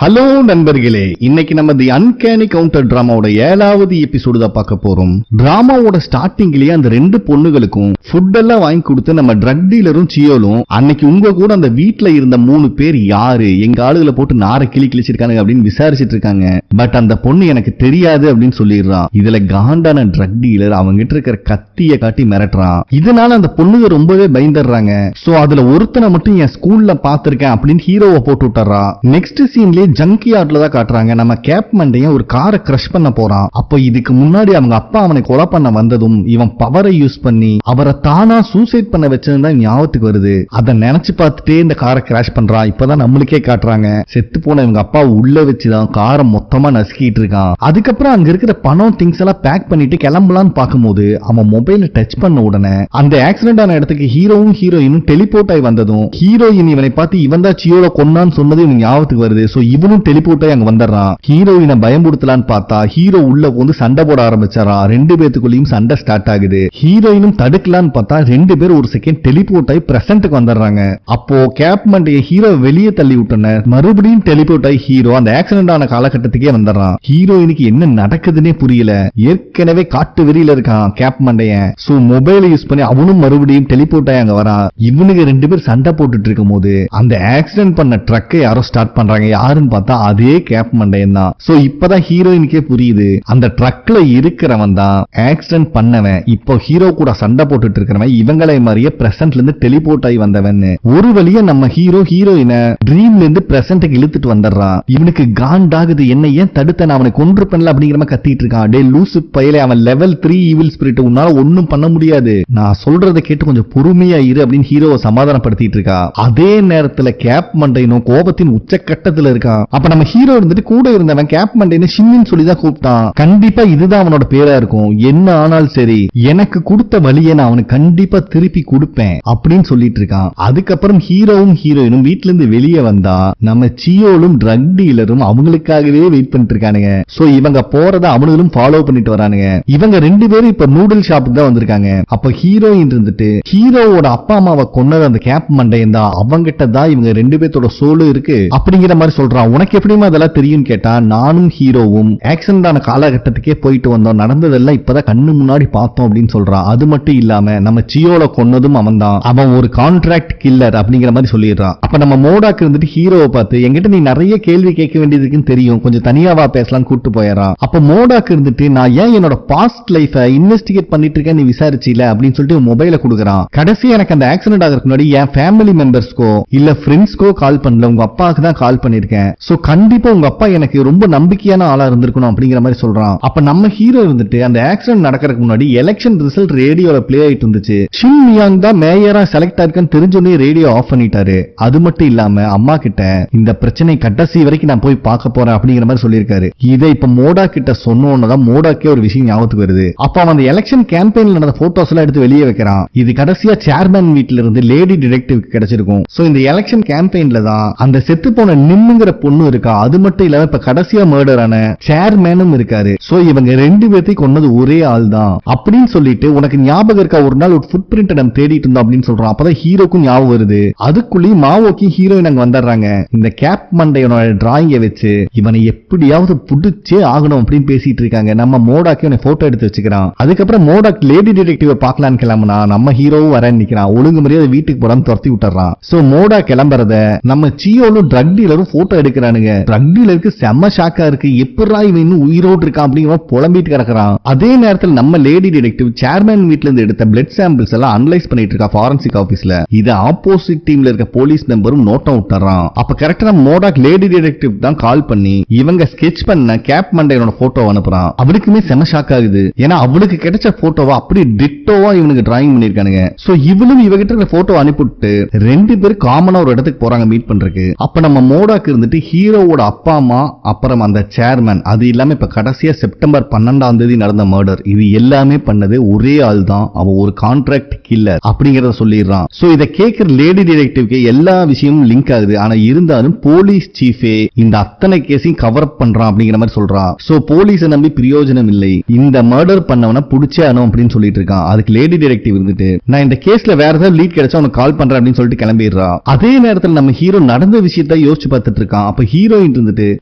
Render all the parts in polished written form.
Hello நண்பர்களே, இன்னைக்கு நம்ம தி அன்கேனி கவுண்டர் டிராமாவோட 7வது எபிசோடு தான் பார்க்க போறோம். டிராமாவோட ஸ்டார்டிங்லயே அந்த ரெண்டு பொண்ணுகளுக்கும் ஃபுட் எல்லாம் வாங்கி கொடுத்து நம்ம ட்ரக் டீலரும் சியோலும் அன்னைக்கு உங்க கூட அந்த வீட்டுல இருந்த 3 பேர் யாரு, எங்க ஆளுகளை போட்டு நார கிழிச்சிருக்காங்க அப்படின்னு விசாரிச்சுட்டு இருக்காங்க. பட் அந்த பொண்ணு எனக்கு தெரியாது அப்படின்னு சொல்லிடுறான். இதுல காண்டான ட்ரக் டீலர் அவங்க கிட்ட இருக்கிற கத்திய காட்டி மிரட்டுறான். இதனால அந்த பொண்ணுங்க ரொம்பவே பயந்துடுறாங்க. சோ அதுல ஒருத்தனை மட்டும் என் ஸ்கூல்ல பாத்திருக்கேன் அப்படின்னு ஹீரோவை போட்டு விட்டுறா. நெக்ஸ்ட் சீன்லயே ஜங்கி யார்ட்ல தான் காட்டுறாங்க. நம்ம கேப் மண்டையும் ஒரு காரை கிரஷ் பண்ண போறான். அப்ப இதுக்கு முன்னாடி அவங்க அப்பா அவனை கொலை பண்ண வந்ததும் இவன் பவரை யூஸ் பண்ணி அவரை தானா சூசைட் பண்ண வச்சதுதான் ஞாபகத்துக்கு வருது. அதை நினைச்சு பார்த்துட்டே இந்த காரை கிராஷ் பண்றான். இப்பதான் நம்மளுக்கே காட்டுறாங்க செத்து போன இவங்க அப்பா உள்ள வச்சுதான் காரை மொத்தமா நசுக்கிட்டு இருக்கான். அதுக்கப்புறம் அங்க இருக்கிற பணம் திங்ஸ் எல்லாம் பேக் பண்ணிட்டு கிளம்பலான்னு பார்க்கும்போது அவன் மொபைல டச் பண்ண உடனே அந்த ஆக்சிடென்ட் ஆன இடத்துக்கு ஹீரோவும் ஹீரோயினும் டெலிபோர்ட் ஆகி வந்ததும் ஹீரோயின் இவனை பார்த்து இவன் தான் சியோல கொன்னான்னு சொன்னது இவன் ஞாபகத்துக்கு வருது. சோ இவனும் டெலிபோர்ட் ஆகி அங்க வந்துடுறான். ஹீரோயினை பயமுடுத்தலான்னு பார்த்தா ஹீரோ உள்ள வந்து சண்டை போட ஆரம்பிச்சாரா. ரெண்டு பேத்துக்குள்ளேயும் சண்டை ஸ்டார்ட் ஆகுது. ஹீரோயினும் தடுக்கலான்னு பார்த்தா ரெண்டு பேர் ஒரு செகண்ட் டெலிபோர்ட் ஆகி பிரசன்ட்க்கு வந்துடுறாங்க. அப்போ கேப் மண்டைய ஹீரோ வெளியே தள்ளி விட்டன. மறுபடியும் டெலிபோர்ட் ஆகி ஹீரோ அந்த ஆக்சிடென்ட் ஆன காலகட்டத்துக்கே வந்துடுறான். ஹீரோயினுக்கு என்ன நடக்குதுன்னே புரியல. ஏற்கனவே காட்டு வெறியில இருக்கான் கேப் மண்டையன். சோ மொபைல் யூஸ் பண்ணி அவனும் மறுபடியும் டெலிபோர்ட் ஆகி அங்க வரான். இவனுக்கு ரெண்டு பேர் சண்டை போட்டுட்டு இருக்கும் போது அந்த ஆக்சிடென்ட் பண்ண ட்ரக்கை யாரோ ஸ்டார்ட் பண்றாங்க. யாருன்னு பார்த்தா அதே கேப் மண்டையன் தான். சோ இப்பதான் ஹீரோயினுக்கே புரியுது அந்த ட்ரக்ல இருக்கிறவன் தான் ஆக்சிடென்ட் பண்ணவன். இப்போ ஹீரோ கூட சண்டை போட்டுட்டு இருக்கிறவன் இவங்களை மாதிரியே பிரசன்ட்ல இருந்து டெலிபோர்ட் ஆகி வந்தவன். ஒரு வழியா நம்ம ஹீரோயினை ட்ரீம்ல இருந்து பிரசன்ட்க்கு இழுத்துட்டு வந்துடுறான். இவனுக்கு காண்டாகுது. என்ன ஏன் தடுத்த, அவனை கொன்று பண்ணல அப்படிங்கிற மாதிரி கத்திட்டு இருக்கான். டே லூசு பையலே, அவன் லெவல் 3 ஈவில் ஸ்பிரிட், உன்னால ஒண்ணும் பண்ண முடியாது, நான் சொல்றதை கேட்டு கொஞ்சம் பொறுமையா இரு அப்படின்னு ஹீரோவை சமாதானப்படுத்திட்டு இருக்கா. அதே நேரத்துல கேப் மண்டையனும் கோபத்தின் உச்சக்கட்டத்துல இருக்கான். அப்ப நம்ம ஹீரோ இருந்துட்டு கூட இருந்தவன் கேப் மண்டையனை ஷிம்மின்னு சொல்லிதான் கூப்பிட்டான். கண்டிப்பா இதுதான் அவனோட பேரா இருக்கும். என்ன ஆனாலும் சரி எனக்கு கொடுத்த வழியை நான் அவனுக்கு கண்டிப்பா திருப்பி கொடுப்பேன் அப்படின்னு சொல்லிட்டு இருக்கான். அதுக்கப்புறம் ஹீரோவும் ஹீரோயினும் வீட்டுல இருந்து வெளியே வந்தா நம்ம சியோலும் ட்ரக் டீலரும் அவங்களுக்காகவே வெயிட் பண்ணிட்டு இருக்கானுங்க. சோ இவங்க போறத அவனுங்களும் ஃபாலோ பண்ணிட்டு வரானுங்க. இவங்க ரெண்டு பேரும் இப்ப நூடுல் ஷாப்புக்கு தான் வந்திருக்காங்க. அப்ப ஹீரோயின் இருந்துட்டு ஹீரோவோட அப்பா அம்மாவை கொன்னது அந்த கேப் மண்டையன் தான், அவங்கிட்ட தான் இவங்க ரெண்டு பேர்த்தோட சோலு இருக்கு அப்படிங்கிற மாதிரி சொல்றான். உனக்கு எப்படிமா அதெல்லாம் தெரியும் கேட்டா, நானும் ஹீரோவும் ஆக்சிடென்ட் ஆன காலகட்டத்துக்கே போயிட்டு வந்தோம், நடந்ததெல்லாம் இப்பதான் கண்ணு முன்னாடி பார்த்தோம் அப்படின்னு சொல்றான். அது மட்டும் இல்லாம நம்ம சியோல கொன்னதும் அவன் தான், அவன் ஒரு கான்ட்ராக்ட் கில்லர் அப்படிங்கிற மாதிரி சொல்லிடுறான். அப்ப நம்ம மோடாக்கு இருந்துட்டு ஹீரோவை பார்த்து என்கிட்ட நீ நிறைய கேள்வி கேட்க வேண்டியதுக்குன்னு தெரியும், கொஞ்சம் தனியாவா பேசலாம் கூட்டு போயிடறான். அப்ப மோடாக்கு இருந்துட்டு நான் ஏன் என்னோட பாஸ்ட் லைஃப இன்வெஸ்டிகேட் பண்ணிட்டு இருக்கேன் நீ விசாரிச்சில அப்படின்னு சொல்லிட்டு மொபைல கொடுக்குறான். கடைசி எனக்கு அந்த ஆக்சிடென்ட் ஆகிறதுக்கு முன்னாடி என் ஃபேமிலி மெம்பர்ஸ்க்கோ இல்ல ஃப்ரெண்ட்ஸ்க்கோ கால் பண்ணல, உங்க அப்பாவுக்கு தான் கால் பண்ணிருக்கேன். சோ கண்டிப்பா உங்க அப்பா எனக்கு ரொம்ப நம்பிக்கையான ஆளா இருந்திருக்கணும் அப்படிங்கிற மாதிரி சொல்றான். அப்ப நம்ம ஹீரோ இருந்துட்டு அந்த ஆக்சிடென்ட் நடக்கிறதுக்கு முன்னாடி எலெக்ஷன் ரிசல்ட் ரேடியோல பிளே ஆயிட்டு இருந்துச்சு. ஷின் மியாங் தான் மேயரா செலக்ட் ஆயிருக்குன்னு தெரிஞ்சோடனே ரேடியோ ஆஃப் பண்ணிட்டாரு. அது மட்டும் இல்லாம அம்மா கிட்ட இந்த பிரச்சனை கடைசி வரைக்கும் நான் போய் பார்க்க போறேன் அப்படிங்கிற மாதிரி சொல்லியிருக்காரு. இதை இப்ப மோடா கிட்ட சொன்னோன்னதான் மோடாக்கே ஒரு விஷயம் ஞாபகத்துக்கு வருது. அப்ப அவன் அந்த எலெக்ஷன் கேம்பெயின்ல நடந்த போட்டோஸ் எல்லாம் எடுத்து வெளியே வைக்கிறான். இது கடைசியா சேர்மன் வீட்ல இருந்து லேடி டிடெக்டிவ் கிடைச்சிருக்கும். சோ இந்த எலெக்ஷன் கேம்பெயின்ல தான் அந்த செத்து போன நிம்முங்கிற பொண்ணு இருக்கா. அது மட்டும் இல்லாம இப்ப கடைசியா மர்டரான சேர்மேனும் இருக்காரு. சோ இவங்க ரெண்டு பேர்த்தையும் கொன்னது ஒரே ஆள் தான் அப்படின்னு சொல்லிட்டு, உனக்கு ஞாபகம் இருக்கா ஒரு நாள் ஒரு ஃபுட் பிரிண்ட் நம்ம தேடிட்டு இருந்தோம் அப்படின்னு சொல்றான். அப்பதான் ஹீரோக்கும் ஞாபகம் வருது. அதுக்குள்ளேயும் மாவோக்கி ஹீரோயின் அங்க வந்துடுறாங்க. இந்த கேப் மண்டையனோட டிராயிங்கை வச்சு இவனை எப்படியாவது புடிச்சே ஆகணும் அப்படின்னு பேசிட்டு இருக்காங்க. நம்ம மோடாக்கி இவனை போட்டோ எடுத்து வச்சுக்கிறான். அதுக்கப்புறம் மோடாக் லேடி டிடெக்டிவ் பார்க்கலான்னு கிளம்புனா நம்ம ஹீரோவும் வரேன்னு நிக்கிறான். ஒழுங்கு மரியாதை வீட்டுக்கு போறான்னு துரத்தி விட்டுறான். சோ மோடா கிளம்புறத நம்ம சியோலும் ட்ரக் டீலரும் போட்டோ எடுக்கிறானுங்க. ட்ரக் டீலருக்கு செம்ம ஷாக்கா இருக்கு. எப்படா இவன் இன்னும் உயிரோடு இருக்கான் அப்படிங்கிற புலம்பிட்டு கிடக்குறான். அதே நேரத்தில் நம்ம லேடி டிடெக்டிவ் சேர்மன் வீட்ல இருந்து எடுத்த பிளட் சாம்பிள்ஸ் எல்லாம் அனலைஸ் பண்ணிட்டு இருக்கா ஃபாரன்சிக் ஆபீஸ்ல. இது ஆப்போசிட் டீம்ல இருக்க போலீஸ் மெம்பரும் நோட்டம் விட்டுறான். அப்ப கரெக்டா மோடாக் லேடி டிடெக்டிவ் தான் கால் பண்ணி இவங்க ஸ்கெட்ச் பண்ண கேப் மண்டையனோட போட்டோ அனுப்புறான். அவளுக்குமே செம ஷாக் ஆகுது. ஏன்னா அவளுக்கு கிடைச்ச போட்டோவா அப்படி டிட்டோவா இவனுக்கு டிராயிங் பண்ணிருக்கானுங்க. சோ இவளும் இவகிட்ட இருக்க போட்டோ அனுப்பிட்டு ரெண்டு பேரும் காமனா ஒரு இடத்துக்கு போறாங்க மீட் பண்றதுக்கு. அப்ப நம்ம மோடாக்கு இருந்துட்டு ஹீரோவோட அப்பா அம்மா அப்புறம் அந்த சேர்மன், அது இல்லாம இப்ப கடைசியா செப்டம்பர் 12ஆம் தேதி நடந்த மர்டர், இது எல்லாமே பண்ணது ஒரே ஆள் தான், அவன் ஒரு கான்ட்ராக்ட் கில்லர் அப்படிங்கறத சொல்லிடுறான். சோ இத கேட்கிற லேடி டிடெக்டிவ்க்கு எல்லா விஷயமும் லிங்க் ஆகுது. ஆனா இருந்தாலும் போலீஸ் சீஃபே இந்த அத்தனை கேஸையும் கவர் அப் பண்றான் அப்படிங்கிற மாதிரி சொல்றான். சோ போலீஸை நம்பி பிரயோஜனம் இல்லை, இந்த மர்டர் பண்ணவன புடிச்சே ஆனும் அப்படின்னு சொல்லிட்டு இருக்கான். அதுக்கு லேடி டிடெக்டிவ் இருந்துட்டு நான் இந்த கேஸ்ல வேற ஏதாவது லீட் கிடைச்சா உனக்கு கால் பண்றேன் அப்படின்னு சொல்லிட்டு கிளம்பிடுறா. அதே நேரத்தில் நம்ம ஹீரோ நடந்த விஷயத்தை யோசிச்சு பார்த்துட்டு இருக்கான். அப்ப ஹீரோயின் இருந்துட்டு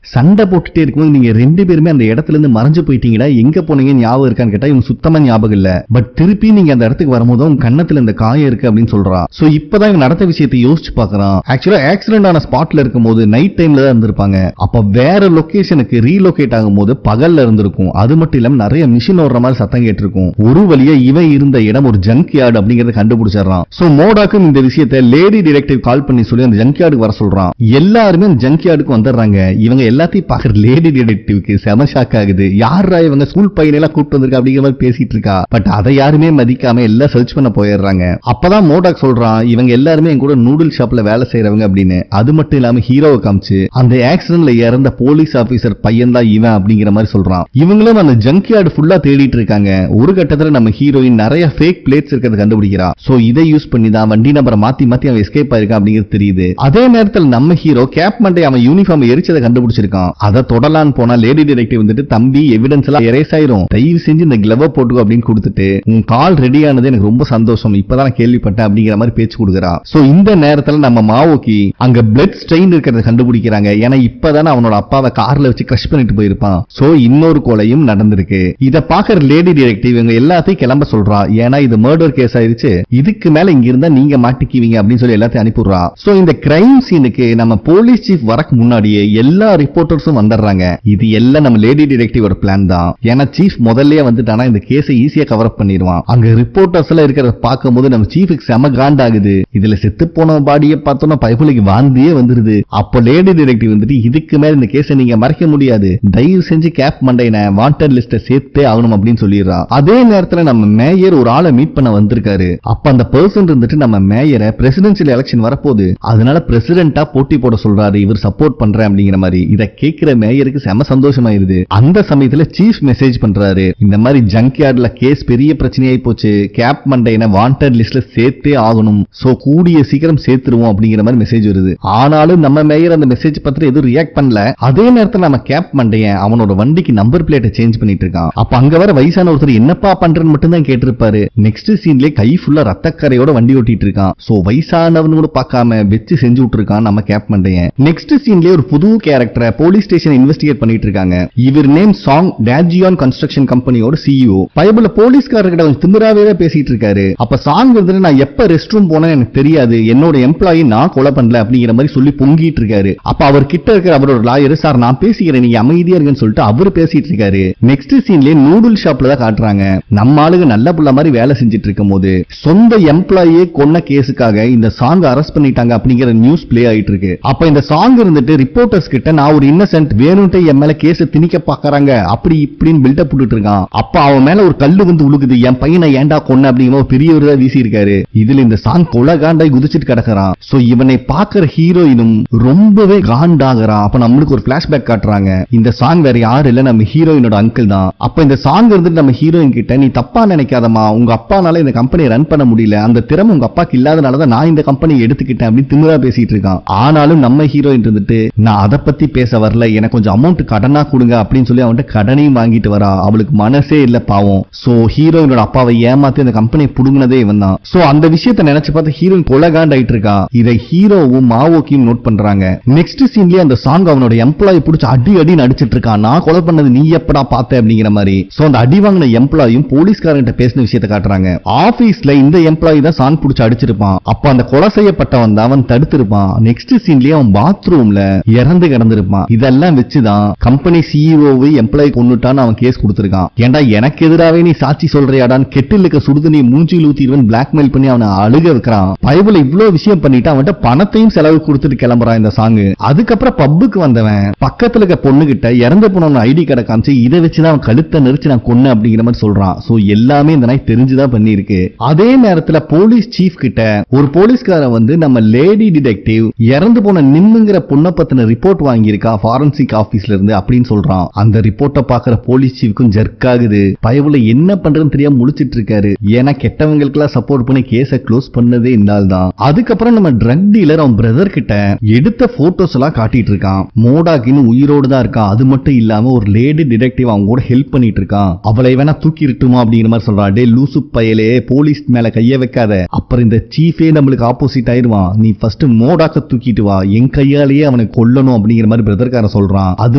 சண்டை போட்டுட்டே இருக்கும்போது நீங்க 2 பேருமே அந்த இடத்துல இருந்து மறைஞ்சு போயிட்டீங்கடா, எங்க போனீங்க ஞாபகம் இருக்கான்னு கேட்டா இவங்க சுத்தமா ஞாபகம் இல்ல. பட் திருப்பி நீங்க அந்த இடத்துக்கு வரும்போது உங்க கண்ணத்துல இந்த காயம் இருக்கு அப்படின்னு சொல்றா. சோ இப்பதான் இவங்க நடந்த விஷயத்தை யோசிச்சு பாக்குறான். ஆக்சுவலா ஆக்சிடென்ட் ஆன ஸ்பாட்ல இருக்கும்போது நைட் டைம்ல தான் இருந்திருப்பாங்க. அப்ப வேற லொகேஷனுக்கு ரீலோகேட் ஆகும்போது பகல்ல இருந்திருக்கும். அது மட்டும் இல்லாம நிறைய மிஷின் ஓடுற மாதிரி சத்தம் கேட்டிருக்கும். ஒரு வழியா இவன் இருந்த இடம் ஒரு ஜங்க் யார்டு அப்படிங்கறத கண்டுபிடிச்சான். சோ மோடாக்கும் இந்த விஷயத்தை லேடி டிடெக்டிவ் கால் பண்ணி சொல்லி அந்த ஜங்க் யார்டுக்கு வர சொல்றான். எல்லாருமே அந்த ஜங்க் யார்டுக்கு வந்துடுறாங்க. இவங்க எல்லாத்தையும் பாக்குற லேடி டிடெக்டிவ்க்கு செம ஷாக் ஆகுது. யாரா இவங்க ஸ்கூல் பையனை எல்லாம் கூப்பிட்டு வந்திருக்கா அப்படிங்கிற மாதிரி பேசிட்டு இருக்கா. பட் அதை யாருமே மதிக்காம எல்லாம் சர்ச் பண்ண போயிடுறாங்க. அப்பதான் மோடாக் சொல்றான் இவங்க எல்லாருமே என் கூட நூடுல் ஷாப்ல வேலை செய்யறவங்க அப்படின்னு. அது மட்டும் இல்லாம ஹீரோவை காமிச்சு அந்த ஆக்சிடென்ட்ல இறந்த போலீஸ் ஆபீசர் பையன் தான் இவன் அப்படிங்கிற மாதிரி சொல்றான். இவங்களும் அந்த ஜங்க் யார்டு ஃபுல்லா தேடிட்டு இருக்காங்க. ஒரு கட்டத்துல நம்ம ஹீரோயின் நிறைய ஃபேக் பிளேட்ஸ் இருக்கிறத கண்டுபிடிக்கிறா. சோ இதை யூஸ் பண்ணி தான் வண்டி நம்பரை மாத்தி மாத்தி அவன் எஸ்கேப் ஆயிருக்கான் அப்படிங்கிறது தெரியுது. அதே நேரத்தில் நம்ம ஹீரோ கேப் மண்டே அவன் யூனிஃபார்ம் எரிச்சதை கண்டுபிடிச்சிருக்கான். அதை தொடலான்னு போனா லேடி டிடெக்டிவ் வந்துட்டு தம்பி எவிடன்ஸ் எல்லாம் எரேஸ் ஆயிரும், தயவு செஞ்சு இந்த கிளவ போட்டுக்கோ அப்படின்னு கொடுத்துட்டு உன் கால் ரெடி ஆனது எனக்கு ரொம்ப சந்தோஷம், இப்பதான் கேள்விப்பட்டேன் அப்படிங்கிற மாதிரி பேச்சு கொடுக்குறா. சோ இந்த நேரத்துல நம்ம மாவோக்கி அங்க பிளட் ஸ்ட்ரெயின் இருக்கிறத கண்டுபிடிக்கிறாங்க. ஏன்னா இப்பதானே அவனோட அப்பாவை கார்ல வச்சு கிரஷ் பண்ணிட்டு போயிருப்பான். சோ இன்னொரு கொலையும் நடந்திருக்கு. இத பாக்குற லேடி டிடெக்டிவ் இவங்க எல்லாத்தையும் கிளம்ப சொல்றா. ஏன்னா இது மர்டர் கேஸ் ஆயிருச்சு, இதுக்கு மேல இங்க இருந்தா நீங்க மாட்டிக்குவீங்க அப்படின்னு சொல்லி எல்லாத்தையும் அனுப்பிடுறா. சோ இந்த கிரைம் சீனுக்கு நம்ம போலீஸ் சீஃப் வரக்கு முன்னாடியே எல்லா ரிப்போர்ட்டர்ஸும் வந்துடுறாங்க. இது எல்லாம் நம்ம லேடி டிடெக்டிவோட பிளான் தான். ஏன்னா சீஃப் முதல்லயே வந்துட்டானா இந்த கேஸை ஈஸியா கவர் அப் பண்ணிடுவான். அங்க ரிப்போர்ட்டர்ஸ் எல்லாம் இருக்கிறத பார்க்கும்போது நம்ம சீஃபுக்கு செம காண்ட் ஆகுது. இதுல செத்து போன பாடியை பார்த்தோம்னா பைபிளுக்கு வாந்தியே வந்துருது. அப்போ லேடி டிடெக்டிவ் வந்துட்டு இதுக்கு மேல இந்த கேஸை நீங்க மறைக்க முடியாது, தயவு செஞ்சு கேப் மண்டையனை வாண்டட் லிஸ்ட சேர்த்தே ஆகணும் அப்படின்னு சொல்லிடுறா. அதே நேரத்துல நம்ம மேயர் ஒரு ஆளை மீட் பண்ண வந்திருக்காரு. அப்ப அந்த பர்சன் இருந்துட்டு நம்ம மேயரை பிரசிடென்சியல் எலெக்ஷன் வரப்போகுது, அதனால பிரசிடென்டா போட்டி போட சொல்றாரு, இவர் சப்போர்ட் பண்றேன் அப்படிங்கிற மாதிரி. இத கேட்கிற மேயருக்கு செம சந்தோஷமாயிருது. அந்த சமயத்துல சீஃப் மெசேஜ் பண்றாரு, இந்த மாதிரி ஜங்க் யார்ட்ல கேஸ் பெரிய பிரச்சனையாயி போச்சு, கேப் மண்டையனை வாண்டட் லிஸ்ட்ல சேர்த்தே ஆகணும், சோ கூடிய சீக்கிரம் சேர்த்துருவோம் அப்படிங்கிற மாதிரி மெசேஜ் வருது. ஆனாலும் நம்ம மேயர் அந்த மெசேஜ் பத்தி எதுவும் ரியாக்ட் பண்ணல. அதே நேரத்துல நம்ம கேப் மண்டையன் அவனோட வண்டிக்கு நம்பர் பிளேட்டை சேஞ்ச் பண்ணிட்டு இருக்கான். அப்ப அங்க வர வயசான ஒருத்தர் என்னப்பா பண்றேன்னு மட்டும் தான் கேட்டிருப்பாரு. நெக்ஸ்ட் சீன்லயே கை ஃபுல்லா ரத்தக்கரையோட வண்டி ஓட்டிட்டு இருக்கான். சோ வயசானவனு கூட பார்க்காம வெச்சு செஞ்சு விட்டுருக்கான் நம்ம கேப் மண்டையன். நெக்ஸ்ட் சீன்லயே ஒரு புது கேரக்டரை போலீஸ் ஸ்டேஷன் இன்வெஸ்டிகேட் பண்ணிட்டு இருக்காங்க. இவர் நேம் சாங், டாஜியான் கன்ஸ்ட்ரக்ஷன் கம்பெனியோட சிஇஓ. பைபிள்ல போலீஸ்காரர்கிட்ட கொஞ்சம் திமிராவே பேசிட்டு இருக்காரு. அப்ப சாங் வந்து நான் எப்ப ரெஸ்ட் ரூம் போனேன்னு எனக்கு தெரியாது, என்னோட எம்ப்ளாயி நான் கொலை பண்ணல அப்படிங்கிற மாதிரி சொல்லி பொங்கிட்டு இருக்காரு. அப்ப அவர் கிட்ட இருக்கிற அவரோட லாயர், சார் நான் பேசிக்கிறேன் நீங்க அமைதியா இருக்குன்னு சொல்லிட்டு அவர் பேசிட்டு இருக்காரு. நெக்ஸ்ட் சீன்லயே நூடுல் ஷாப்ல தான் காட்டுறாங்க. நம்ம ஆளுங்க நல்ல புள்ள மாதிரி வேலை செஞ்சுட்டு இருக்கும் போது சொந்த எம்ப்ளாயே கொன்ன கேஸுக்காக இந்த சாங் அரெஸ்ட் பண்ணிட்டாங்க அப்படிங்கிற நியூஸ் பிளே ஆயிட்டு இருக்கு. அப்ப இந்த சாங் இருந்துட்டு ரிப்போர்ட்டர்ஸ் கிட்ட நான் ஒரு இன்னசென்ட், வேணும்ட்டே என் மேல கேஸ் திணிக்க பாக்குறாங்க அப்படி இப்படின்னு பில்டப் போட்டுட்டு இருக்கான். அப்ப அவன் மேல ஒரு கல்லு வந்து உழுகுது, என் பையனை ஏண்டா கொன்ன அப்படிங்கிற பெரியவரா வீசி இருக்காரு. இதுல இந்த சாங் கொலகாண்டாய் குதிச்சிட்டு கிடக்குறான். சோ இவனை பாக்குற ஹீரோயினும் ரொம்பவே காண்டாகிறான். அப்ப நம்மளுக்கு ஒரு பிளாஷ்பேக் காட்டுறாங்க. இந்த சாங் வேற யாரு இல்ல, நம்ம ஹீரோயினோட அங்கிள் தான். அப்ப இந்த சாங் இருந்துட்டு நம்ம ஹீரோயின் கிட்ட, நீ தப்பா நினைக்காதமா, உங்க அப்பானால இந்த கம்பெனியை ரன் பண்ண முடியல, அந்த திறமை உங்க அப்பாக்கு இல்லாதனாலதான் நான் இந்த கம்பெனியை எடுத்துக்கிட்டேன் அப்படின்னு திமிரா பேசிட்டு இருக்கான். ஆனாலும் நம்ம ஹீரோயின் இருந்துட்டு நான் அதை பத்தி பேச வரல, எனக்கு கொஞ்சம் அமௌண்ட் கடனா கொடுங்க அப்படின்னு சொல்லி அவன்கிட்ட கடனையும் வாங்கிட்டு வரா. அவளுக்கு மனசே இல்ல பாவம். சோ ஹீரோயினோட அப்பாவை ஏமாத்தி அந்த கம்பெனியை புடுங்கினதே இவன் தான். சோ அந்த விஷயத்தை நினைச்சு பார்த்து ஹீரோயின் கொலகாண்ட் ஆயிட்டு இருக்கா. இதை ஹீரோவும் மாவோக்கியும் நோட் பண்றாங்க. நெக்ஸ்ட் சீன்லயே அந்த சாங் அவனோட எம்ப்ளாயி பிடிச்சி அடி அடி நடிச்சிட்டு இருக்கான். நான் கொலை பண்ணது நீ எப்படா பார்த்த அப்படிங்கிற மாதிரி. சோ அந்த அடி வாங்கின எம்ப்ளாயும் போலீஸ்காரங்கிட்ட பேசின விஷயத்தை காட்டுறாங்க. ஆபீஸ்ல இந்த எம்ப்ளாயி தான் சாங் பிடிச்சி அடிச்சிருப்பான். அப்ப அந்த கொலை செய்யப்பட்டவன் தான் அவன் தடுத்திருப்பான். நெக்ஸ்ட் சீன்லயே அவன் பாத்ரூம்ல இறந்து கிடந்திருப்பான். இதெல்லாம் வச்சுதான் கம்பெனி சிஇஓவை எம்ப்ளாயி கொன்னுட்டான்னு அவன் கேஸ் கொடுத்திருக்கான். ஏண்டா எனக்கு எதிராவே நீ சாட்சி சொல்றியாடான்னு கெட்டிலுக்க சுடுதண்ணி மூஞ்சில் ஊத்திடுவன் பிளாக்மெயில் பண்ணி அவனை அழுக வைக்கிறான். பைபிள் இவ்வளவு விஷயம் பண்ணிட்டு அவன்கிட்ட பணத்தையும் செலவு கொடுத்துட்டு கிளம்புறான் இந்த சாங். அதுக்கப்புறம் பப்புக்கு வந்தவன் பக்கத்துல இருக்க பொண்ணு கிட்ட இறந்து போன ஐடி கடை காமிச்சு இதை வச்சுதான் அவன் கழுத்தை நெரிச்சு நான் கொன்னு அப்படிங்கிற மாதிரி சொல்றான். சோ எல்லாமே இந்த நாய் தெரிஞ்சுதான் பண்ணிருக்கு. அதே நேரத்துல போலீஸ் சீஃப் கிட்ட ஒரு போலீஸ்காரன் வந்து நம்ம லேடி டிடெக்டிவ் இறந்து போன நிம்முங்கிற பொண்ணை பத்தின ரிப்போர்ட் வாங்கியிருக்கா ஃபாரன்சிக் ஆபீஸ்ல இருந்து அப்படின்னு சொல்றான். அந்த ரிப்போர்ட்டை பாக்குற போலீஸ் சீஃப்க்கும் ஜர்க் ஆகுது. பயவுல என்ன பண்றதுன்னு தெரியாம முழிச்சிட்டு இருக்காரு. ஏன்னா கெட்டவங்களுக்கு எல்லாம் சப்போர்ட் பண்ணி கேஸை க்ளோஸ் பண்ணதே இந்த ஆள் தான். அதுக்கப்புறம் நம்ம ட்ரக் டீலர் அவன் பிரதர் கிட்ட எடுத்த போட்டோஸ் எல்லாம் காட்டிட்டு இருக்கான். மோடாக்கின்னு உயிரோடு தான் இருக்கான். அது மட்டும் இல்லாம ஒரு லேடி டிடெக்டிவ் அவங்க கூட ஹெல்ப் பண்ணிட்டு இருக்கான். அவளை வேணா தூக்கி இருட்டுமா அப்படிங்கிற மாதிரி சொல்றான். டே லூசு பயலே, போலீஸ் மேல கைய வைக்காத, அப்புறம் இந்த சீஃபே நம்மளுக்கு ஆப்போசிட் ஆயிருவான். நீ ஃபர்ஸ்ட் மோடாக்க தூக்கிட்டு வா, என் கையாலேயே அவனை அவனை கொல்லணும் அப்படிங்கிற மாதிரி பிரதர்காரன் சொல்றான். அது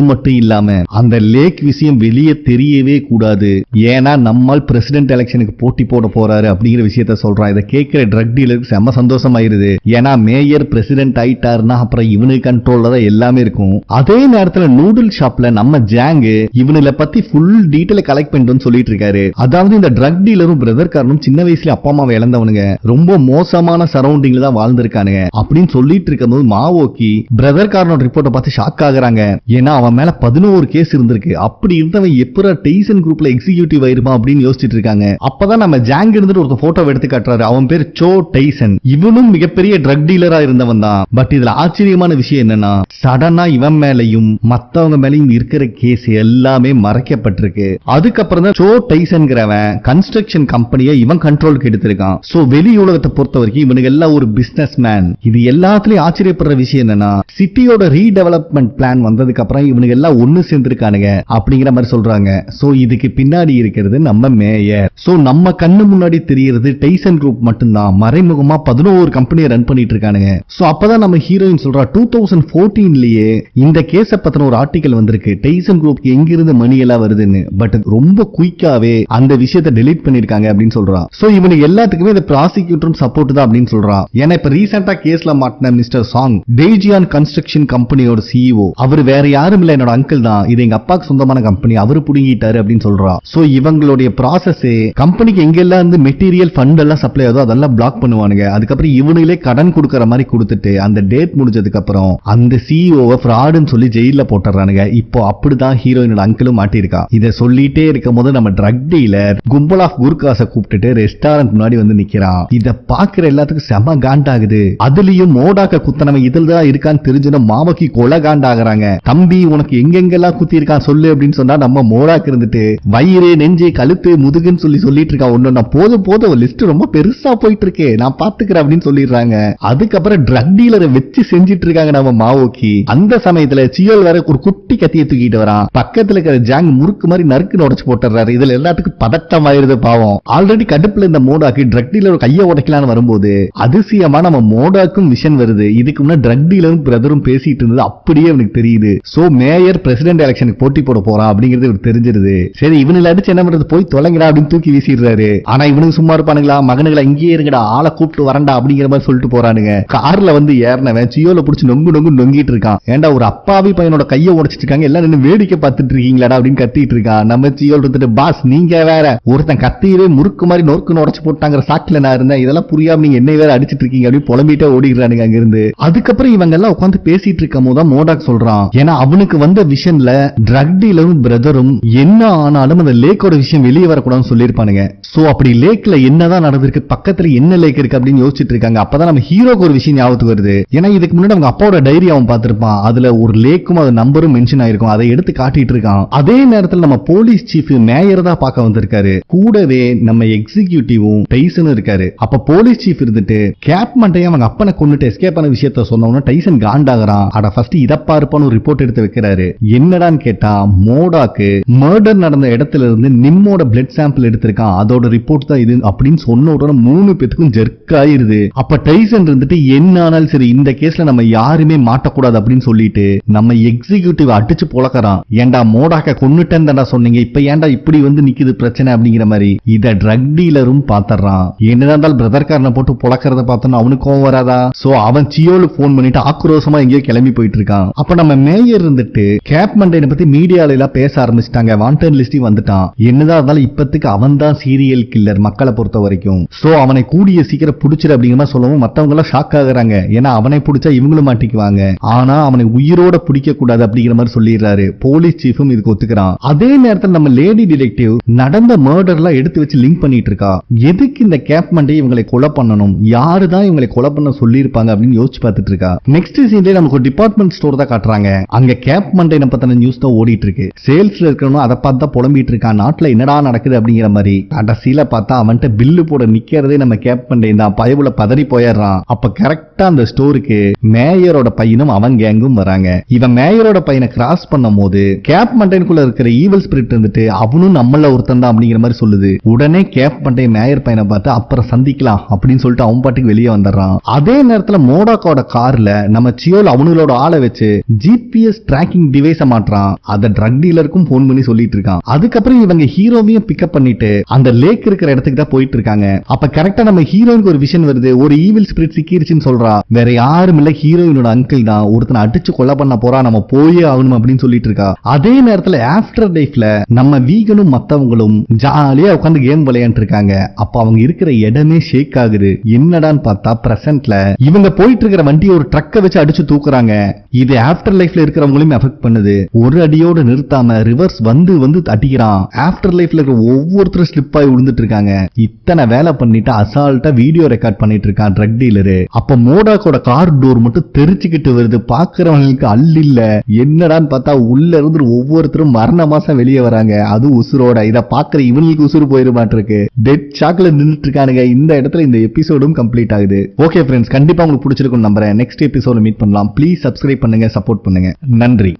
மட்டும் இல்லாம அந்த லேக் விஷயம் வெளியே தெரியவே கூடாது, ஏன்னா நம்மால் பிரசிடென்ட் எலெக்ஷனுக்கு போட்டி போட போறாரு அப்படிங்கிற விஷயத்த சொல்றான். இதை கேட்கிற ட்ரக் டீலருக்கு செம்ம சந்தோஷமாயிருது. ஏன்னா மேயர் பிரசிடென்ட் ஆயிட்டாருன்னா அப்புறம் இவனுக்கு கண்ட்ரோல்ல தான் எல்லாமே இருக்கும். அதே நேரத்தில் நூடுல் ஷாப்ல நம்ம ஜாங்கு இவனுல பத்தி ஃபுல் டீடைல் கலெக்ட் பண்ணிட்டு சொல்லிட்டு இருக்காரு. அதாவது இந்த ட்ரக் டீலரும் பிரதர்காரனும் சின்ன வயசுல அப்பா அம்மாவை இழந்தவனுங்க, ரொம்ப மோசமான சரௌண்டிங்ல தான் வாழ்ந்திருக்கானுங்க அப்படின்னு சொல்லிட்டு இருக்கும்போது மாவோக்கி பிரதர்காரனோட ரிப்போர்ட்டை பார்த்து ஷாக் ஆகுறாங்க. ஏன்னா அவன் மேல 11 கேஸ் இருந்திருக்கு. அப்படி இருந்தவன் எப்பரா டெய்சன் குரூப்ல எக்ஸிகியூட்டிவ் ஆயிருமா அப்படின்னு யோசிச்சுட்டு இருக்காங்க. அப்பதான் நம்ம ஜாங் இருந்துட்டு ஒரு போட்டோ எடுத்து காட்டுறாரு. அவன் பேர் சோ டெய்சன். இவனும் மிகப்பெரிய ட்ரக் டீலரா இருந்தவன் தான். பட் இதுல ஆச்சரியமான விஷயம் என்னன்னா, சடனா இவன் மேலையும் மத்தவங்க மேலையும் இருக்கிற கேஸ் எல்லாமே மறைக்கப்பட்டிருக்கு. அதுக்கப்புறம் தான் சோ டைசன்கிறவன் கன்ஸ்ட்ரக்ஷன் கம்பெனியை இவன் கண்ட்ரோலுக்கு எடுத்திருக்கான். சோ வெளி உலகத்தை பொறுத்த வரைக்கும் இவனுக்கு எல்லாம் ஒரு பிசினஸ் மேன். இது எல்லாத்துலயும் ஆச்சரியப்படுற விஷயம் என்னன்னா, சிட்டியோட ரீடெவலப்மெண்ட் பிளான் வந்ததுக்கு அப்புறம் இவனுக்கு எல்லாம் ஒண்ணு சேர்ந்திருக்கானுங்க அப்படிங்கிற மாதிரி சொல்றாங்க. சோ இதுக்கு பின்னாடி இருக்கிறது நம்ம மேயர். சோ நம்ம கண்ணு முன்னாடி தெரிகிறது டைசன் குரூப் மட்டும்தான், மறைமுகமா 11 கம்பெனியை ரன் பண்ணிட்டு இருக்கானுங்க. சோ அப்பதான் நம்ம ஹீரோயின் சொல்றா, 2014லயே இந்த கேஸ பத்தின ஒரு ஆர்டிகல் வந்திருக்கு, டைசன் குரூப் எங்கிருந்து மணி எல்லாம் வருதுன்னு. பட் ரொம்ப குயிக்காவே அந்த விஷயத்தை டெலீட் பண்ணிருக்காங்க அப்படின்னு சொல்றான். சோ இவனுக்கு எல்லாத்துக்குமே இந்த ப்ராசிக்யூட்டரும் சப்போர்ட் தான் அப்படின்னு சொல்றான். ஏன்னா இப்ப ரீசெண்டா கேஸ்ல மாட்டின மிஸ்டர் சாங் டேஜியான் கன்ஸ்ட்ரக்ஷன் கம்பெனியோட சிஇஓ, அவர் வேற யாரும் இல்ல, என்னோட அங்கிள் தான். இது எங்க அப்பாக்கு சொந்தமான கம்பெனி, அவரு புடுங்கிட்டாரு அப்படின்னு சொல்றான். சோ இவங்களுடைய ப்ராசஸ் கம்பெனிக்கு எங்கெல்லாம் வந்து மெட்டீரியல் ஃபண்ட் எல்லாம் சப்ளை ஆகுதோ அதெல்லாம் பிளாக் பண்ணுவானுங்க. அதுக்கப்புறம் இவனுங்களே கடன் கொடுக்கற மாதிரி கொடுத்துட்டு அந்த டேட் முடிஞ்சதுக்கு அப்புறம் அந்த சிஇஓவை ஃப்ராடுன்னு சொல்லி ஜெயில போட்டுறானுங்க. இப்போ அப்படிதான் ஹீரோயினோட அங்கிளும் மாட்டிருக்கா. இதை சொல்லிட்டே இருக்கும் போது நம்ம ட்ரக் டீலர் கும்பல் ஆஃப் குர்காஸை கூப்பிட்டுட்டு ரெஸ்டாரண்ட் முன்னாடி வந்து நிக்கிறான். இத பாக்குற எல்லாத்துக்கும் செம காண்டாகுது. அதுலயும் மோடாக்க குத்தனவன் இதில் தான் இருக்கான்னு தெரிஞ்சுன மாவக்கி கொலை காண்டாகிறாங்க. தம்பி உனக்கு எங்கெங்கெல்லாம் குத்தி இருக்கான் சொல்லு அப்படின்னு சொன்னா நம்ம மோடாக்கு இருந்துட்டு வயிறு நெஞ்சு கழுத்து முதுகுன்னு சொல்லிட்டு இருக்கா. ஒண்ணு போதும் போதும் லிஸ்ட் ரொம்ப பெருசா போயிட்டு இருக்கு, நான் பாத்துக்கிறேன் அப்படின்னு சொல்லிடுறாங்க. அதுக்கப்புறம் ட்ரக் டீலரை வச்சு செஞ்சிட்டு இருக்காங்க நம்ம மாவோக்கி. அந்த சமயத்துல சியோல் வேற ஒரு குட்டி கத்தியை தூக்கிட்டு வரான். பக்கத்துல இருக்கிற ஜாங் முறுக்கு மாதிரி நறுக்கு உடைச்சு போட்டுறாரு. இதுல எல்லாத்துக்கும் பதட்டம் ஆயிருது பாவம். ஆல்ரெடி கடுப்புல இந்த மோடாக்கு ட்ரக் டீலர் கையை உடைக்கலான்னு வரும்போது அதிசயமா நம்ம மோடாக்கும் விஷன் வருது. இதுக்கு முன்னாடி ட்ரக் டீலரும் பிரதரும் பேசிட்டு இருந்தது அப்படியே அவனுக்கு தெரியுது. சோ மேயர் பிரசிடென்ட் எலெக்ஷனுக்கு போட்டி போட போறான் அப்படிங்கிறது இவருக்கு தெரிஞ்சிருது. சரி இவனுல அடிச்சு என்ன பண்றது, போய் தொலைங்கடா அப்படின்னு தூக்கி வீசிடுறாரு. ஆனா இவனுக்கு சும்மா இருப்பானுங்களா, மகனுங்களா இங்கேயே இருங்கடா, ஆளை கூப்பிட்டு வரண்டா அப்படிங்கிற மாதிரி சொல்லிட்டு போறானுங்க. கார்ல வந்து ஏறினவன் சியோல புடிச்சு நொங்கு நொங்கு நொங்கிட்டு இருக்கான். ஏண்டா ஒரு அப்பாவி பையனோட கையை உடைச்சிட்டு இருக்காங்க, எல்லாம் நின்று வேடிக்கை பார்த்துட்டு இருக்கீங்களாடா அப்படின்னு கத்திட்டு இருக்கான். நம்ம சியோல் இருந்துட்டு, பாஸ் நீங்க வேற, ஒருத்தன் கத்தியவே முறுக்கு மாதிரி நொறுக்குன்னு உடைச்சு போட்டாங்கிற சாக்கில நான் இருந்தேன், இதெல்லாம் புரியாம நீங்க என்ன வேற அடிச்சிட்டு இருக்கீங்க அப்படின்னு புலம்பிட்டே ஓடிடுறானுங்க அங்க இருந்து. அதுக்கப்புறம் இவங்க எல்லாம் உட்காந்து பேசிட்டு இருக்கும் போதுதான் மோடாக் சொல்றான், ஏன்னா அவனுக்கு வந்த விஷன்ல ட்ரக் டீலரும் பிரதரும் என்ன ஆனாலும் அந்த லேக்கோட விஷயம் வெளியே வரக்கூடாதுன்னு சொல்லியிருப்பானுங்க. சோ அப்படி லேக்ல என்னதான் நடந்திருக்கு, பக்கத்துல என்ன லேக் இருக்கு அப்படின்னு யோசிச்சுட்டு இருக்காங்க. அப்பதான் நம்ம ஹீரோக்கு ஒரு விஷயம் ஞாபகத்துக்கு வருது. ஏன்னா இதுக்கு முன்னாடி அவங்க அப்பாவோட டைரி அவன் பார்த்திருப்பான். அதுல ஒரு லேக்கும் அது நம்பரும் மென்ஷன் ஆயிருக்கும். அதை எடுத்து காட்டிட்டு இருக்கான். அதே நேரத்தில் நம்ம போலீஸ் சீஃப் மேயர் தான் பார்க்க வந்திருக்காரு. கூடவே நம்ம எக்ஸிகியூட்டிவும் டைசனும் இருக்காரு. அப்ப போலீஸ் சீஃப் இருந்துட்டு கேப் மண்டையை அவங்க அப்பனை கொண்டுட்டு எஸ்கேப் பண்ண விஷயத்த சொன்னவன டைசன் காண்டாகிறான். அட ஃபர்ஸ்ட் இதப்பா இருப்பான்னு ஒரு ரிப்போர்ட் எடுத்து வைக்கிறாரு. என்னடான்னு கேட்டா மோடாக்கு மர்டர் நடந்த இடத்துல இருந்து நிம்மோட பிளட் சாம்பிள் எடுத்திருக்கான், அதோட ரிப்போர்ட் தான் இது அப்படின்னு சொன்ன உடனே 3 பேத்துக்கும் ஜெர்க் ஆயிருது. அப்ப டைசன் இருந்துட்டு என்ன ஆனாலும் சரி இந்த கேஸ்ல நம்ம யாருமே மாட்டக்கூடாது அப்படின்னு சொல்லிட்டு நம்ம எக்ஸிகியூட்டிவ் அடிச்சு பொளக்கறான். ஏண்டா மோடாக்க கொன்னுட்டேன்டா சொன்னீங்க, இப்ப ஏண்டா இப்படி வந்து நிக்குது பிரச்சனை அப்படிங்கிற மாதிரி. இத ட்ரக் டீலரும் பாத்துறான். என்னதான் இருந்தாலும் பிரதர்காரனை போட்டு பொளக்கறத பார்த்தோன்னா அவனுக்கு கோவம் வராதா? சோ அவன் சியோலுக்கு போன் பண்ணிட்டு ஆக்ரோஷமா எங்கேயோ கிளம்பி போயிட்டு இருக்கான். அப்ப நம்ம மேயர் இருந்துட்டு கேப் மண்டையை பத்தி மீடியால எல்லாம் பேச ஆரம்பிச்சிட்டாங்க. வாண்டட் லிஸ்டிங் வந்துட்டான். என்னதான் இருந்தாலும் இப்பத்துக்கு அவன் தான் சீரியல் கில்லர் மக்களை பொறுத்த வரைக்கும். சோ அவனை கூடிய சீக்கிரம் புடிச்சிரு அப்படிங்கிற மாதிரி சொல்லவும் மத்தவங்க எல்லாம் ஷாக் ஆகுறாங்க. ஏன்னா அவனை பிடிச்சா இவங்களும் மாட்டிக்குவாங்க. ஆனா அவனை உயிரோட பிடிக்க கூடாது அப்படிங்கிற மாதிரி சொல்லிடுறாரு. போலீஸ் சீஃபும் இதுக்கு ஒத்துக்கிறான். அதே நேரத்தில் நம்ம லேடி டிடெக்டிவ் நடந்த மர்டர்லாம் எடுத்து வச்சு லிங்க் பண்ணிட்டு இருக்கா. எதுக்கு இந்த கேப் மண்டை இவங்களை கொலை பண்ணணும், யாருதான் இவங்களை கொலை பண்ண சொல்லியிருப்பாங்க அப்படின்னு யோசிச்சு பார்த்துட்டு இருக்கா. நெக்ஸ்ட் சீன்ல நமக்கு ஒரு டிபார்ட்மெண்ட் ஸ்டோர் தான் காட்டுறாங்க. அங்க கேப் மண்டை பத்தின நியூஸ் தான் ஓடிட்டு இருக்கு. சேல்ஸ்ல இருக்கணும் அதை பார்த்து தான் புலம்பிட்டு இருக்கான். நாட்டுல என்னடா நடக்குது அப்படிங்கிற மாதிரி. கடைசியில பார்த்தா அவன்கிட்ட பில்லு போட நிக்கிறதே நம்ம கேப் மண்டை தான். பயவுல பதறி போயிடுறான். அப்ப கரெக்டா அந்த ஸ்டோருக்கு மேயரோட பையனும் அவன் கேங்கும் வராங்க. இவன் மேயரோட பையனை கிராஸ் பண்ணும் போது கேப் மண்டைக்குள்ள இருக்கிற ஈவல் ஸ்பிரிட் இருந்துட்டு அவனும் நம்மள ஒருத்தன் தான் அப்படிங்கிற மாதிரி சொல்லுது. உடனே கேப் மண்டை மேயர் பையனை பார்த்து அப்புறம் சந்திக்கலாம் அப்படின்னு சொல்லிட்டு அவன் பாட்டுக்கு வெளியே வந்துடுறான். அதே நேரத்துல மோடாக்கோட கார்ல நம்ம சியோல நடுவுல அவங்களோட ஆளை வச்சு ஜிபிஎஸ் டிராக்கிங் டிவைஸ மாற்றான். அத ட்ரக் டீலருக்கும் போன் பண்ணி சொல்லிட்டு இருக்கான். அதுக்கப்புறம் இவங்க ஹீரோவையும் பிக்கப் பண்ணிட்டு அந்த லேக் இருக்கிற இடத்துக்கு தான் போயிட்டு இருக்காங்க. அப்ப கரெக்டா நம்ம ஹீரோயினுக்கு ஒரு விஷன் வருது. ஒரு ஈவில் ஸ்பிரிட் சிக்கிருச்சுன்னு சொல்றா. வேற யாரும் இல்ல, ஹீரோயினோட அங்கிள் தான். ஒருத்தனை அடிச்சு கொலை பண்ண போறா, நம்ம போயே ஆகணும் அப்படின்னு சொல்லிட்டு இருக்கா. அதே நேரத்துல ஆஃப்டர் லைஃப்ல நம்ம வீகனும் மத்தவங்களும் ஜாலியா உட்கார்ந்து கேம் விளையாண்டு இருக்காங்க. அப்ப அவங்க இருக்கிற இடமே ஷேக் ஆகுது. என்னடான்னு பார்த்தா பிரசன்ட்ல இவங்க போயிட்டு இருக்கிற வண்டியை ஒரு ட்ரக்க வச்சு அடிச்சு தூக்குறாங்க. இது ஆஃப்டர் லைஃப்ல இருக்கிறவங்களையும் எஃபெக்ட் பண்ணுது. ஒரு அடியோட நிறுத்தாம ரிவர்ஸ் வந்து வந்து அடிக்கிறான். ஆஃப்டர் லைஃப்ல இருக்கிற ஒவ்வொருத்தரும் ஸ்லிப் ஆகி விழுந்துட்டு இருக்காங்க. இத்தனை வேலை பண்ணிட்டு அசால்ட்டா வீடியோ ரெக்கார்ட் பண்ணிட்டு இருக்கான் ட்ரக் டீலரு. அப்ப மோடாக்கோட கார் டோர் மட்டும் தெரிச்சுக்கிட்டு வருது. பாக்குறவங்களுக்கு இல்ல. என்னடான்னு பார்த்தா உள்ள இருந்து ஒவ்வொருத்தரும் மரண மாசம் வெளியே வராங்க. அது உசுரோட. இத பாக்குற இவங்களுக்கு உசுறு போயிட மாட்டிருக்கு. டெட் ஷாக்ல நின்னுட்டு இருக்கானுங்க. இந்த இடத்துல இந்த எபிசோடும் கம்ப்ளீட் ஆகுது. ஓகே ஃப்ரெண்ட்ஸ், கண்டிப்பா உங்களுக்கு பிடிச்சிருக்கும் நம்புறேன். நெக்ஸ்ட் எபிசோட மீட் பண்ணலாம். ப்ளீஸ் சப்ஸ்கிரைப் பண்ணுங்க, சப்போர்ட் பண்ணுங்க. நன்றி.